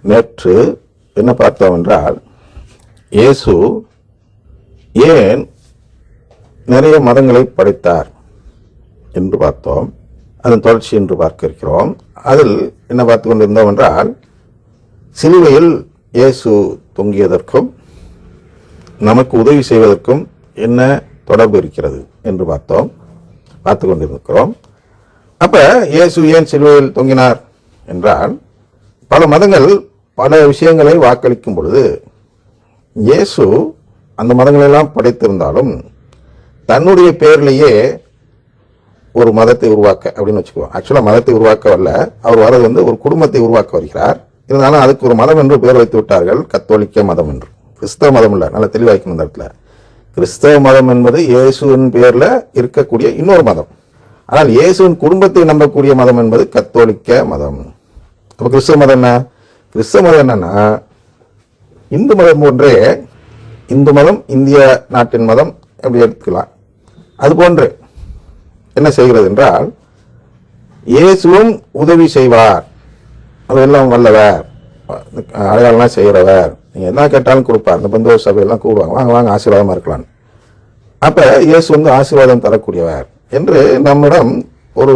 நேற்று என்ன பார்த்தோம் என்றால், இயேசு ஏன் நிறைய மதங்களை படைத்தார் என்று பார்த்தோம். அதன் தொடர்ச்சி என்று பார்க்க இருக்கிறோம். அதில் என்ன பார்த்து கொண்டிருந்தோம் என்றால், சிலுவையில் இயேசு தொங்கியதற்கும் நமக்கு உதவி செய்வதற்கும் என்ன தொடர்பு இருக்கிறது என்று பார்த்து கொண்டிருக்கிறோம். அப்ப இயேசு ஏன் சிலுவையில் தொங்கினார் என்றால், பல மதங்கள் பல விஷயங்களை வாக்களிக்கும் பொழுது இயேசு அந்த மதங்களெல்லாம் படைத்திருந்தாலும் தன்னுடைய பெயரிலேயே ஒரு மதத்தை உருவாக்க அப்படின்னு வச்சுக்குவோம். ஆக்சுவலாக மதத்தை உருவாக்க வரல, அவர் வர்றது ஒரு குடும்பத்தை உருவாக்க வருகிறார். இருந்தாலும் அதுக்கு ஒரு மதம் என்று பெயர் வைத்து விட்டார்கள், கத்தோலிக்க மதம் என்று. கிறிஸ்தவ மதம் இல்லை, நல்லா தெளிவாக்கணும் இந்த இடத்துல. கிறிஸ்தவ மதம் என்பது இயேசுவின் பெயர்ல இருக்கக்கூடிய இன்னொரு மதம். ஆனால் இயேசுவின் குடும்பத்தை நம்பக்கூடிய மதம் என்பது கத்தோலிக்க மதம். அப்ப கிறிஸ்தவ மதம் என்ன? கிறிஸ்தவ மதம் என்னன்னா, இந்து மதம் போன்றே, இந்து மதம் இந்திய நாட்டின் மதம் எப்படி எடுத்துக்கலாம். அது போன்று என்ன செய்கிறது என்றால், இயேசுவும் உதவி செய்வார், அதெல்லாம் வல்லவர், அடையாளம்லாம் செய்கிறவர், நீங்கள் என்ன கேட்டாலும் கொடுப்பார். இந்த பந்தோபஸ்து சபையெல்லாம் கூடுவாங்க, வாங்க வாங்க ஆசீர்வாதமாக இருக்கலாம். அப்போ இயேசு ஆசீர்வாதம் தரக்கூடியவர் என்று நம்மிடம் ஒரு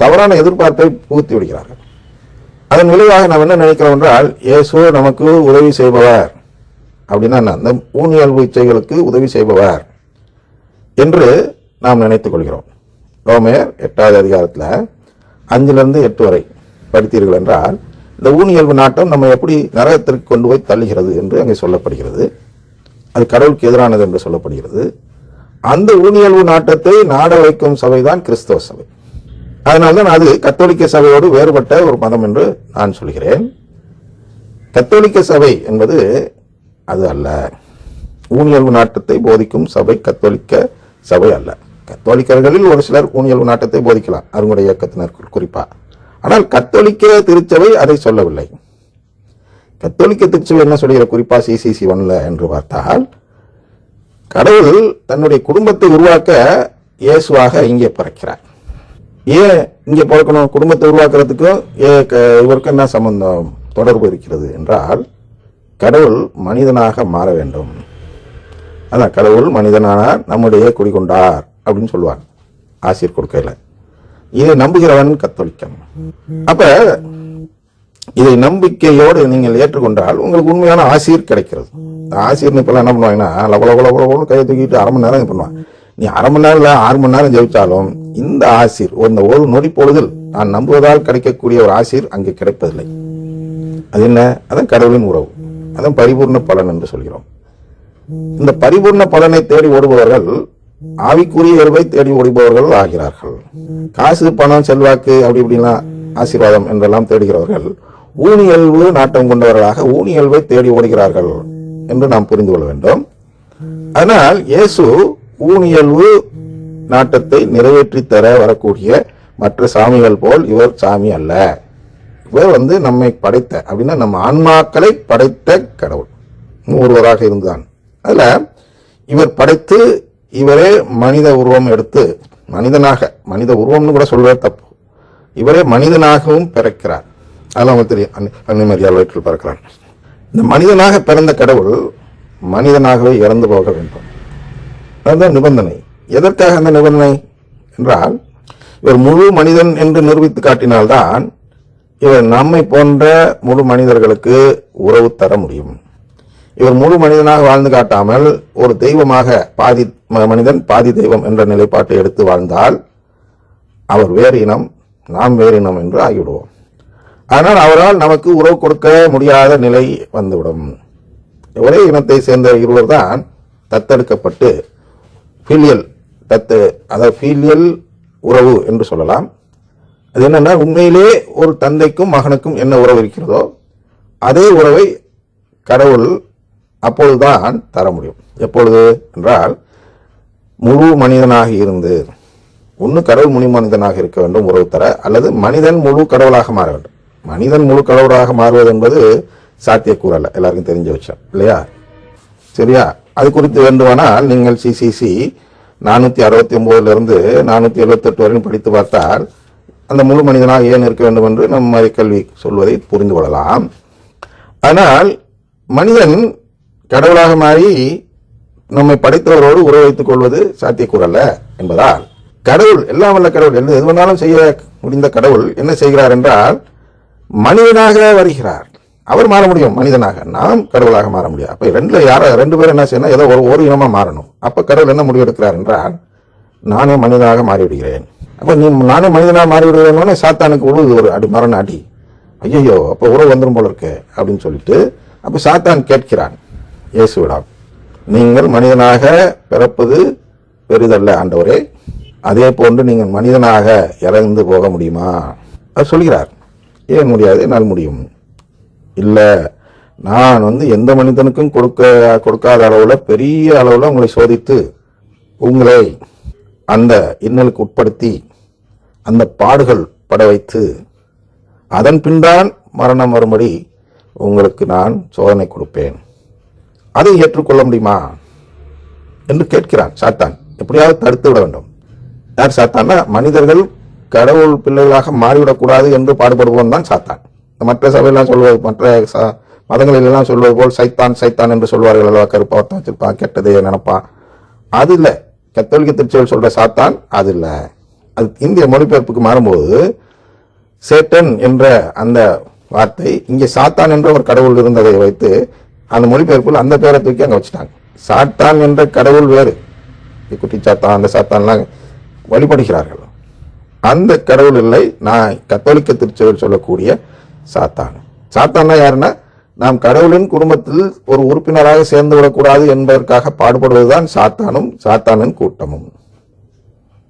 தவறான எதிர்பார்ப்பை புகுத்தி விடுகிறார்கள். அதன் விளைவாக நாம் என்ன நினைக்கிறோம் என்றால், இயேசு நமக்கு உதவி செய்பவர் அப்படின்னா அந்த ஊனியல்பு இச்சைகளுக்கு உதவி செய்பவர் என்று நாம் நினைத்துக் கொள்கிறோம். ரோமர் 8வது அதிகாரத்தில் 5-8 வரை படித்தீர்கள் என்றால், இந்த ஊனியல்பு நாட்டம் நம்ம எப்படி நரகத்திற்கு கொண்டு போய் தள்ளுகிறது என்று அங்கே சொல்லப்படுகிறது. அது கடவுளுக்கு எதிரானது என்று சொல்லப்படுகிறது. அந்த ஊனியல்பு நாட்டத்தை நாட வைக்கும் சபைதான் கிறிஸ்தவ சபை. அதனால்தான் அது கத்தோலிக்க சபையோடு வேறுபட்ட ஒரு மதம் என்று நான் சொல்கிறேன். கத்தோலிக்க சபை என்பது அது அல்ல. ஊனியல்பு நாட்டத்தை போதிக்கும் சபை கத்தோலிக்க சபை அல்ல. கத்தோலிக்கர்களில் ஒரு சிலர் ஊனியல்பு நாட்டத்தை போதிக்கலாம், அருங்குடை இயக்கத்தினர் குறிப்பா. ஆனால் கத்தோலிக்க திருச்சபை அதை சொல்லவில்லை. கத்தோலிக்க திருச்சபை என்ன சொல்கிற குறிப்பா CCC 1 என்று பார்த்தால், கடவுள் தன்னுடைய குடும்பத்தை உருவாக்க இயேசுவாக இங்கே பிறக்கிறார். ஏன் இங்கே பிறக்கணும்? குடும்பத்தை உருவாக்குறதுக்கும் இவருக்கு என்ன சம்பந்தம், தொடர்பு இருக்கிறது என்றால், கடவுள் மனிதனாக மாற வேண்டும். அதான் கடவுள் மனிதனானார், நம்முடைய குடிகொண்டார் அப்படின்னு சொல்லுவாங்க ஆசீர் கொடுக்கல. இதை நம்புகிறவன் கத்தோலிக்கம். அப்ப இதை நம்பிக்கையோடு நீங்கள் ஏற்றுக்கொண்டால் உங்களுக்கு உண்மையான ஆசீர் கிடைக்கிறது. ஆசீர்னு இப்பெல்லாம் என்ன பண்ணுவாங்கன்னா, லவலவலவலன்னு கையை தூக்கிட்டு அரை மணி நேரம் பண்ணுவாங்க. நீ அரை மணி நேரம் இல்லை 6 மணி நேரம் ஜெயிச்சாலும் இந்த ஆசீர் ஒரு நொடி பொழுதில் நான் நம்புவதால் கிடைக்கக்கூடிய ஒரு ஆசீர் அங்கே கிடைப்பதில்லை. அது என்ன? அதான் கடவுளின் உறவு, அதான் பரிபூர்ண பலன் என்று சொல்கிறோம். இந்த பரிபூர்ண பலனை தேடி ஓடுபவர்கள் ஆவிக்குரிய இயல்பை தேடி ஓடுபவர்கள் ஆகிறார்கள். காசு, பணம், செல்வாக்கு அப்படி இப்படிலாம் ஆசீர்வாதம் என்றெல்லாம் தேடுகிறவர்கள் ஊனியல்பு நாட்டம் கொண்டவர்களாக ஊனியல்பை தேடி ஓடுகிறார்கள் என்று நாம் புரிந்து கொள்ள வேண்டும். அதனால் இயேசு ஊனியல்பு நாட்டத்தை நிறைவேற்றி தர வரக்கூடிய மற்ற சாமிகள் போல் இவர் சாமி அல்ல. இவர் நம்மை படைத்த அப்படின்னா நம்ம ஆன்மாக்களை படைத்த கடவுள் ஒருவராக இருந்தான். அதுல இவர் படைத்து இவரே மனித உருவம் எடுத்து மனிதனாக, மனித உருவம்னு கூட சொல்றது தப்பு, இவரே மனிதனாகவும் பிறக்கிறார். அதெல்லாம் உங்களுக்கு தெரியும், அன்னைமரியாள் வயிற்றில் பிறக்கிறார். இந்த மனிதனாக பிறந்த கடவுள் மனிதனாகவே இறந்து போக வேண்டும். அதுதான் நிபந்தனை. எதற்காக அந்த நிபந்தனை என்றால், இவர் முழு மனிதன் என்று நிரூபித்து காட்டினால்தான் இவர் நம்மை போன்ற முழு மனிதர்களுக்கு உறவு தர முடியும். இவர் முழு மனிதனாக வாழ்ந்து காட்டாமல் ஒரு தெய்வமாக, பாதி மனிதன் பாதி தெய்வம் என்ற நிலைப்பாட்டை எடுத்து வாழ்ந்தால் அவர் வேறு இனம், நாம் வேறு இனம் என்று ஆகிவிடுவோம். அதனால் அவரால் நமக்கு உறவு கொடுக்க முடியாத நிலை வந்துவிடும். ஒரே இனத்தை சேர்ந்த இருவர் தான் தத்தெடுக்கப்பட்டு ஃபீலியல் அதாவது ஃபீலியல் உறவு என்று சொல்லலாம். அது என்னன்னா, உண்மையிலே ஒரு தந்தைக்கும் மகனுக்கும் என்ன உறவு இருக்கிறதோ அதே உறவை கடவுள் அப்பொழுதுதான் தர முடியும். எப்பொழுது என்றால், முழு மனிதனாக இருந்து, ஒன்று கடவுள் முழு மனிதனாக இருக்க வேண்டும் உறவு தர, அல்லது மனிதன் முழு கடவுளாக மாற வேண்டும். மனிதன் முழு கடவுளாக மாறுவது என்பது சாத்தியக்கூறல்ல, எல்லாருக்கும் தெரிஞ்ச விஷயம் இல்லையா? சரியா? அது குறித்து வேண்டுமானால் நீங்கள் CCC 469 478 வரையும் படித்து பார்த்தால் அந்த முழு மனிதனாக ஏன் இருக்க வேண்டும் என்று நம் மறைக்கல்வி சொல்வதை புரிந்து கொள்ளலாம். ஆனால் மனிதன் கடவுளாக மாறி நம்மை படைத்தவரோடு உறவு வைத்துக் கொள்வது சாத்தியக்கூறல்ல என்பதால் கடவுள், எல்லாம் வல்ல கடவுள், எது வேணாலும் செய்ய முடிந்த கடவுள் என்ன செய்கிறார் என்றால் மனிதனாக வருகிறார். அவர் மாற முடியும் மனிதனாக, நாம் கடவுளாக மாற முடியாது. அப்ப ரெண்டு பேரும் என்ன செய்யணும், ஏதோ ஒரு இனமா மாறணும். அப்ப கடவுள் என்ன முடிவெடுக்கிறார் என்றால் நானே மனிதனாக மாறிவிடுகிறேன். அப்ப நானே மனிதனாக மாறிவிடுகிறேன்னு சாத்தானுக்கு உழுது ஒரு அடி, மரண அடி. ஐயோ, அப்ப உறவு வந்துடும் போல இருக்கு அப்படின்னு சொல்லிட்டு அப்ப சாத்தான் கேட்கிறான் இயேசுவிடம், நீங்கள் மனிதனாக பிறப்பது பெரிதல்ல ஆண்டவரே, அதே போன்று நீங்கள் மனிதனாக இறந்து போக முடியுமா? அவர் சொல்கிறார், ஏன் முடியாது, என்னால் முடியும். இல்ல, நான் எந்த மனிதனுக்கும் கொடுக்காத அளவுல பெரிய அளவுல உங்களை சோதித்து உங்களை அந்த இன்னலுக்கு உட்படுத்தி அந்த பாடுகள் பட வைத்து அதன் பின்தான் மரணம் வரும்படி உங்களுக்கு நான் சோதனை கொடுப்பேன். அதை ஏற்றுக்கொள்ள முடியுமா என்று கேட்கிறான் சாத்தான். எப்படியாவது தடுத்து விட வேண்டும். யார் சாத்தான்னா, மனிதர்கள் கடவுள் பிள்ளைகளாக மாறிவிடக்கூடாது என்று பாடுபடுவோம் தான் சாத்தான். மற்ற சபையெல்லாம் சொல்வது, மற்ற மதங்களில் எல்லாம் சொல்வது போல் சைத்தான் சைத்தான் என்று சொல்வார்கள் அல்லவா, கருப்பாத்த வச்சிருப்பான், கெட்டதையே நினைப்பான். அது இல்லை. கத்தோலிக்க திருச்சபையில் சொல்ற சாத்தான் அது இல்லை. அது இந்திய மொழிபெயர்ப்புக்கு மாறும்போது சேட்டன் என்ற அந்த வார்த்தை இங்கே சாத்தான் என்ற ஒரு கடவுள் இருந்ததை வைத்து அந்த மொழிபெயர்ப்பில் அந்த பேரை தூக்கி அங்கே வச்சுட்டாங்க. சாத்தான் என்ற கடவுள் வேறு, குட்டி சாத்தான் அந்த சாத்தான்லாம் வழிபடுகிறார்கள். அந்த கடவுள் இல்லை, நான் கத்தோலிக்க திருச்சபையில் சொல்லக்கூடிய சாத்தான். சாத்தான்னா யாருன்னா, நாம் கடவுளின் குடும்பத்தில் ஒரு உறுப்பினராக சேர்ந்து விடக்கூடாது என்பதற்காக பாடுபடுவதுதான் சாத்தானும் சாத்தானின் கூட்டமும்.